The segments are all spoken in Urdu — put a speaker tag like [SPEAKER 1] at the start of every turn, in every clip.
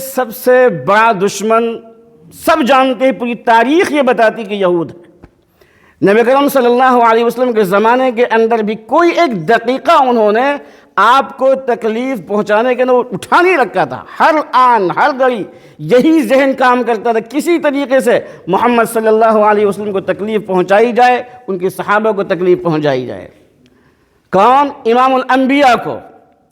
[SPEAKER 1] سب سے بڑا دشمن سب جانتے ہیں، پوری تاریخ یہ بتاتی کہ یہود ہے۔ نبی کرم صلی اللہ علیہ وسلم کے زمانے کے اندر بھی کوئی ایک دقیقہ انہوں نے آپ کو تکلیف پہنچانے کے اندر اٹھا نہیں رکھا تھا۔ ہر آن ہر گھڑی یہی ذہن کام کرتا تھا، کسی طریقے سے محمد صلی اللہ علیہ وسلم کو تکلیف پہنچائی جائے، ان کے صحابہ کو تکلیف پہنچائی جائے۔ کون؟ امام الانبیاء کو،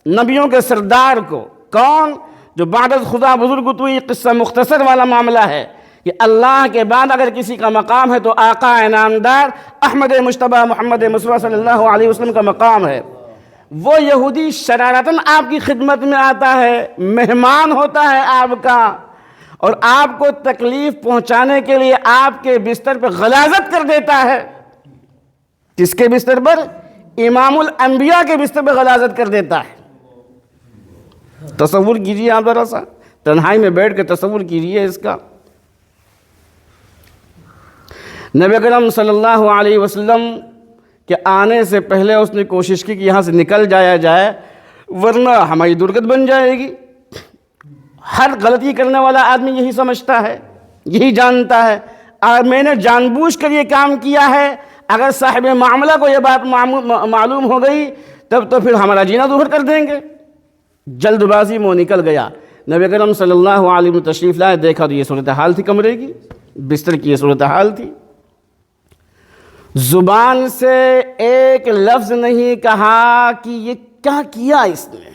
[SPEAKER 1] نبیوں کے سردار کو۔ کون؟ جو بعد از خدا بزرگ تو یہ قصہ مختصر والا معاملہ ہے کہ اللہ کے بعد اگر کسی کا مقام ہے تو آقا انعامدار احمد مجتبیٰ محمد مصطفیٰ صلی اللہ علیہ وسلم کا مقام ہے۔ وہ یہودی شرارتاً آپ کی خدمت میں آتا ہے، مہمان ہوتا ہے آپ کا، اور آپ کو تکلیف پہنچانے کے لیے آپ کے بستر پہ غلاظت کر دیتا ہے۔ کس کے بستر پر؟ امام الانبیاء کے بستر پہ غلاظت کر دیتا ہے۔ تصور کیجئے آپ ذرا سا، تنہائی میں بیٹھ کے تصور کیجئے اس کا۔ نبی اکرم صلی اللہ علیہ وسلم کے آنے سے پہلے اس نے کوشش کی کہ یہاں سے نکل جایا جائے، ورنہ ہماری درگت بن جائے گی۔ ہر غلطی کرنے والا آدمی یہی سمجھتا ہے، یہی جانتا ہے، اور میں نے جان بوجھ کر یہ کام کیا ہے۔ اگر صاحب معاملہ کو یہ بات معلوم ہو گئی تب تو پھر ہمارا جینا دور کر دیں گے۔ جلد بازی میں وہ نکل گیا۔ نبی اکرم صلی اللہ علیہ وسلم تشریف لائے، دیکھا تو یہ صورتحال تھی کمرے کی، بستر کی یہ صورتحال تھی۔ زبان سے ایک لفظ نہیں کہا کہ یہ کیا کیا اس نے،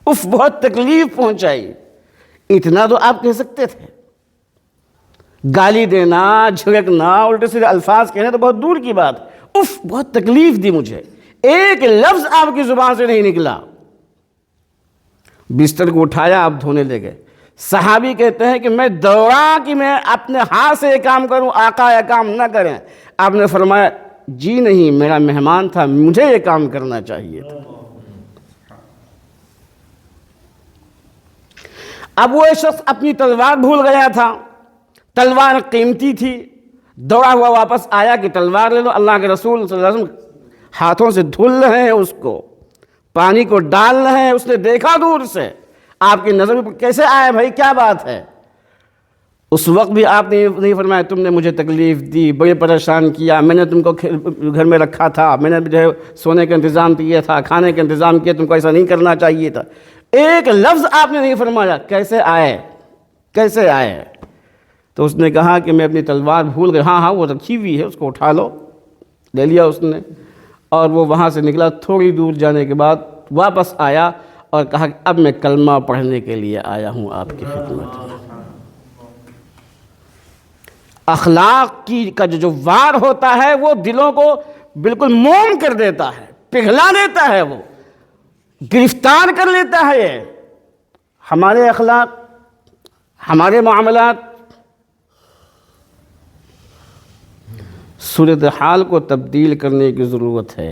[SPEAKER 1] اف بہت تکلیف پہنچائی۔ اتنا تو آپ کہہ سکتے تھے، گالی دینا، جھڑکنا، الٹے سیدھے الفاظ کہنے تو بہت دور کی بات، اف بہت تکلیف دی مجھے، ایک لفظ آپ کی زبان سے نہیں نکلا۔ بستر کو اٹھایا، آپ دھونے لے گئے۔ صحابی کہتے ہیں کہ میں دوڑا کہ میں اپنے ہاتھ سے یہ کام کروں، آقا یہ کام نہ کریں۔ آپ نے فرمایا جی نہیں، میرا مہمان تھا، مجھے یہ کام کرنا چاہیے تھا۔ اب وہ شخص اپنی تلوار بھول گیا تھا، تلوار قیمتی تھی، دوڑا ہوا واپس آیا کہ تلوار لے لو۔ اللہ کے رسول صلی اللہ علیہ وسلم ہاتھوں سے دھل رہے ہیں، اس کو پانی کو ڈال رہے ہیں۔ اس نے دیکھا دور سے، آپ کی نظر میں کیسے آیا بھائی، کیا بات ہے؟ اس وقت بھی آپ نے نہیں فرمایا تم نے مجھے تکلیف دی، بڑے پریشان کیا، میں نے تم کو گھر میں رکھا تھا، میں نے جو ہے سونے کا انتظام کیا تھا، کھانے کا انتظام کیا، تم کو ایسا نہیں کرنا چاہیے تھا۔ ایک لفظ آپ نے نہیں فرمایا۔ کیسے آئے؟ کیسے آئے؟ تو اس نے کہا کہ میں اپنی تلوار بھول گیا۔ ہاں وہ رکھی ہوئی ہے، اس کو اٹھا لو۔ لے لیا اس نے، اور وہ وہاں سے نکلا۔ تھوڑی دور جانے کے بعد واپس آیا اور کہا کہ اب میں کلمہ پڑھنے کے لیے آیا ہوں آپ کی خدمت میں۔ اخلاق کا جو وار ہوتا ہے وہ دلوں کو بالکل موم کر دیتا ہے، پگھلا دیتا ہے، وہ گرفتار کر لیتا ہے۔ یہ ہمارے اخلاق، ہمارے معاملات صورتحال کو تبدیل کرنے کی ضرورت ہے۔